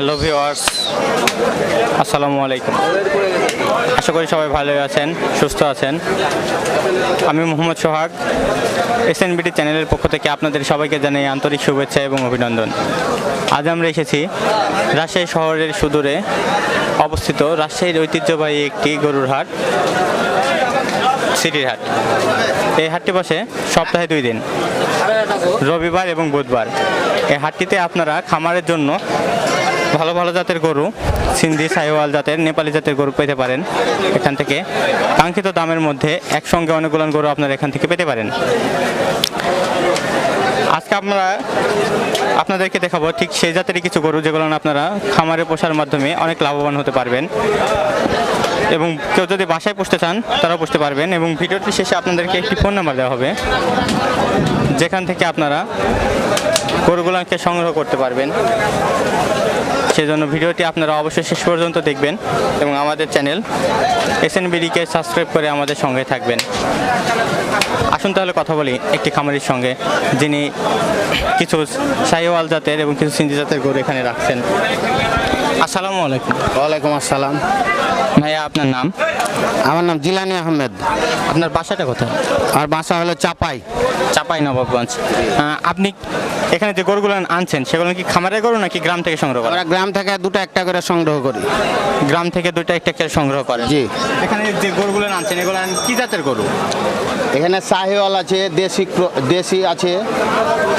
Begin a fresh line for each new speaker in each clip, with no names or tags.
Hello viewers, আসসালামু আলাইকুম। আশা করি সবাই ভালো আছেন, সুস্থ আছেন। আমি মোহাম্মদ সোহাগ, এসএনবিডি চ্যানেলের পক্ষ থেকে আপনাদের সবাইকে জানাই আন্তরিক শুভেচ্ছা এবং অভিনন্দন। আজ আমরা এসেছি রাজশাহী শহরের সুদূরে অবস্থিত রাজশাহীর ঐতিহ্যবাহী একটি গরুর হাট, সিটির হাট। এই হাটটি বসে সপ্তাহে 2 দিন, রবিবার এবং বুধবার। এই হাটটিতে আপনারা খামারের জন্য ভালো ভালো জাতের গরু, সিন্ধি, সাহিওয়াল জাতের, নেপালি জাতের গরু পেতে পারেন এখান থেকে। কাঙ্ক্ষিত দামের মধ্যে একসঙ্গে অনেকগুলো গরু আপনারা এখান থেকে পেতে পারেন। আজকে আমরা আপনাদেরকে দেখাবো ঠিক সেই জাতেরই কিছু গরু, যেগুলো আপনারা খামারে পোষার মাধ্যমে অনেক লাভবান হতে পারবেন। এবং কেউ যদি বাসায় পুষতে চান তারাও পুষতে পারবেন। এবং ভিডিওটি শেষে আপনাদেরকে একটি ফোন নাম্বার দেওয়া হবে, যেখান থেকে আপনারা গরুগুলোকে সংগ্রহ করতে পারবেন। সেজন্য ভিডিওটি আপনারা অবশ্যই শেষ পর্যন্ত দেখবেন এবং আমাদের চ্যানেল এসএনবিডিকে সাবস্ক্রাইব করে আমাদের সঙ্গে থাকবেন। আসুন তাহলে কথা বলি একটি খামারির সঙ্গে, যিনি কিছু শাহিওয়াল জাতের এবং কিছু সিন্ধি জাতের গরু এখানে রাখছেন। আসসালামু আলাইকুম।
ওয়ালাইকুম আসসালাম।
ভাইয়া, আপনার নাম?
আমার নাম জিলানি আহমেদ।
আপনার বাসাটা কোথায়?
আর বাসা হলো চাপাই
নবাবগঞ্জ। আপনি এখানে যে গরুগুলো আনছেন সেগুলো কি খামারের গরু নাকি গ্রাম থেকে সংগ্রহ করেন?
আমরা গ্রাম থেকে দুটো একটা করে সংগ্রহ করি।
গ্রাম থেকে দুইটা একটা করে সংগ্রহ করেন?
জি।
এখানে যে গরুগুলো আনছেন এগুলো কি জাতের গরু?
এখানে শাহিওয়াল আছে, দেশি আছে,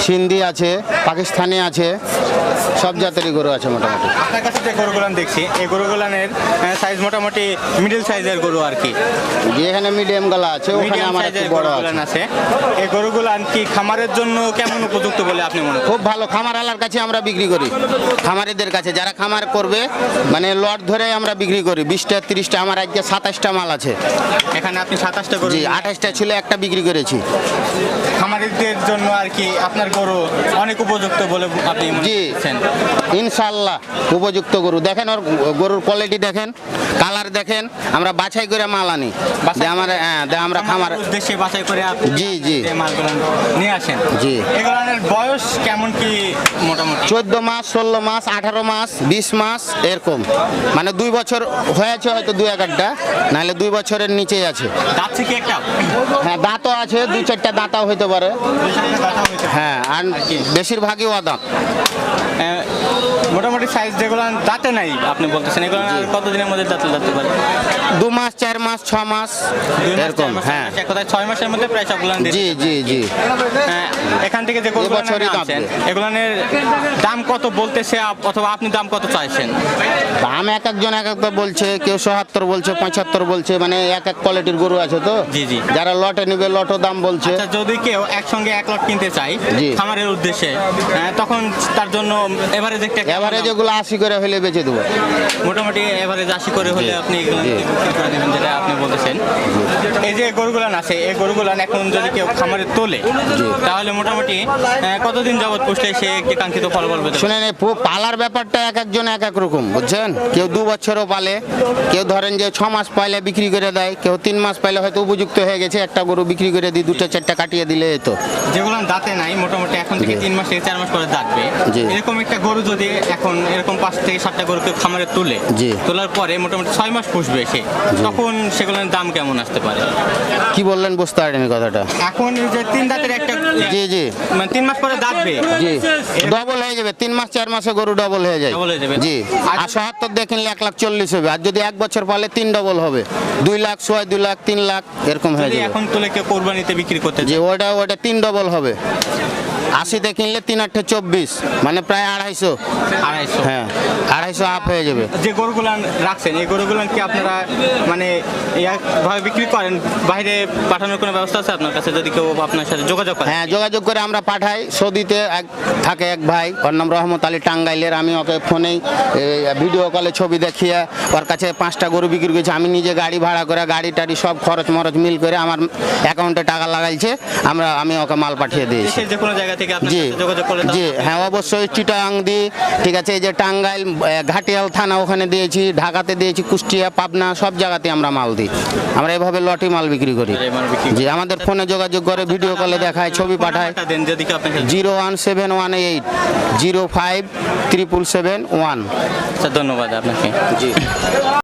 সিন্ধি আছে, পাকিস্তানি আছে, সব জাতেরই গরু আছে মোটামুটি।
আপনার কাছে যে গরুগুলো দেখছি এই গরুগুলানের সাইজ মোটামুটি মিডল সাইজের গরু আর কি।
যে এখানে মিডিয়াম গলা আছে, ওখানে আমার একটু বড় আছে।
এই গরুগুলো কি খামারের জন্য কেমন উপযুক্ত বলে আপনি মনে করেন?
খুব ভালো। খামার আলার কাছে আমরা বিক্রি করি, খামারিদের কাছে যারা খামার করবে, মানে লট ধরে আমরা বিক্রি করি। 20টা 30টা, আমার আজকে 27টা মাল আছে
এখানে। আপনি 27টা গরু?
জি, 28টা ছিল, একটা বিক্রি করেছি।
খামারিদের জন্য আর কি আপনার গরু অনেক উপযুক্ত বলে আপনি মনে
জি,
করছেন?
ইনশাআল্লাহ উপযুক্ত গরু। দেখেন ওর গরুর কোয়ালিটি দেখেন, কালার দেখেন। আমরা বাছাই করে মাল আনি, যে আমার আমরা খামার
উদ্দেশ্যে বাছাই করে আপনি
জি জি
মালগুলো নিয়ে আসেন।
জি।
এগুলোর বয়স কেমন কি মোটামুটি?
14 মাস, 16 মাস, 18 মাস, 20 মাস এরকম। মানে 2 বছর হয়েছে হয়তো 2-1টা, নাহলে 2 বছরের নিচেই আছে।
দাঁত থেকে একটা?
হ্যাঁ, দাঁতও আছে, 2-4টা দাঁতাও হইতে পারে। হ্যাঁ, আর বেশিরভাগই অদাঁত।
মোটামুটি সাইজ যেগুলো দাঁতে নাই আপনি বলতেছেন, এগুলো আর কতদিনের মধ্যে দাঁতে পারে?
2 মাস, 4 মাস, 6 মাস এরকম। হ্যাঁ,
এক কথায় 6 মাসের মধ্যে প্রায় সবগুলো
জি জি জি।
এখান থেকে যে গরুগুলো
এবছরই
আনছেন এগুলোর দাম কত বলতেছে, অথবা আপনি দাম কত চাইছেন?
দাম এক একজন এক একটা বলছে, কেউ 77 বলছে, 75 বলছে। মানে এক এক কোয়ালিটির গরু আছে তো।
জি জি।
যারা লটে নিবে লটও দাম বলছে।
আচ্ছা, যদি কেউ একসঙ্গে 1 লট কিনতে চায় খামারের উদ্দেশ্যে, তখন তার জন্য এভারেজ একটা
এভারেজ এগুলো 80 করে হলে বেচে দেবো।
মোটামুটি এভারেজ 80 করে হলে আপনি এগুলো বিক্রি করে দেবেন, যেটা আপনি বলতেছেন। এই যে গরুগুলো আছে, এই গরুগুলো এখন যদি কেউ খামারে তোলে তাহলে মোটামুটি কতদিন যাবত পুষলে সে একটি কাঙ্ক্ষিত ফল বলবে?
শুনেন, এই পালার ব্যাপারটা এক একজন এক এক রকম, বুঝছেন। কেউ 2 বছরও পালে, কেউ ধরেন যে 6 মাস পাইলে বিক্রি করে দেয়, কেউ 3 মাস পাইলে হয়তো উপযুক্ত হয়ে গেছে, একটা গরু বিক্রি করে দিই, 2-4টা কাটিয়ে দিলে তো।
যেগুলো দাঁতে নাই মোটামুটি এখন থেকে 3 মাস থেকে 4 মাস পরে দাঁতবে, এরকম একটা গরু যদি এখন এরকম 5 থেকে 7টা গরু কেউ খামারে তুলে, তোলার পরে মোটামুটি 6 মাস পুষবে সে, তখন সেগুলোর দাম কেমন আসতে পারে?
কি বললেন বুঝতে পারিনি কথাটা।
এখন যে 3 দাঁতের একটা,
জি জি,
মানে 3 মাস পরে দাঁতবে,
জি, ডবল হয়ে যাবে। 3 মাস 4 মাসে গরু ডবল হয়ে যায়। জি। আর 77 দেখেন 1,40,000 হবে। আর যদি 1 বছর পালে 3 ডবল হবে, 2 লাখ, 2 লাখ, 3 লাখ এরকম হয়ে যাবে।
এখন তুলে কেউ কোরবানিতে বিক্রি করতে,
যে ওটা 3 ডবল হবে। 80 কিনলে 3-8-24, মানে প্রায় 250। হ্যাঁ, 250 আপ হয়ে যাবে।
যে গরুগুলো রাখছেন এই গরুগুলো কি আপনারা মানে ভাবে বিক্রি করেন? বাইরে পাঠানোর কোনো ব্যবস্থা আছে আপনার কাছে, যদি কেউ আপনার সাথে যোগাযোগ করে?
হ্যাঁ, যোগাযোগ করে আমরা পাঠাই। সৌদিতে থাকে এক ভাই, ওর নাম রহমত আলী, টাঙ্গাইলের। আমি ওকে ফোনেই ভিডিও কলে ছবি দেখিয়ে ওর কাছে 5টা গরু বিক্রি করেছি। আমি নিজে গাড়ি ভাড়া করে, গাড়ি টাড়ি সব খরচ মরচ মিল করে আমার অ্যাকাউন্টে টাকা লাগাইছে। আমি ওকে মাল পাঠিয়ে দিয়েছি।
যে কোনো জায়গা থেকে আপনার
জি
সাথে যোগাযোগ করলে
জি হ্যাঁ অবশ্যই চিটাং দিই, ঠিক আছে, এই যে টাঙ্গাইল ঘাটিয়াল থানা ওখানে দিয়েছি, ঢাকাতে দিয়েছি, কুষ্টিয়া, পাবনা, সব জায়গাতে আমরা মাল দিই। আমরা এভাবে লটি মাল বিক্রি করি।
এই মাল বিক্রি
জি আমাদের ফোনে যোগাযোগ করে, ভিডিও কলে দেখায়, ছবি পাঠায়।
দেন যেদিকে আপনার
01718 05 777 1।
ধন্যবাদ আপনাকে।
জি।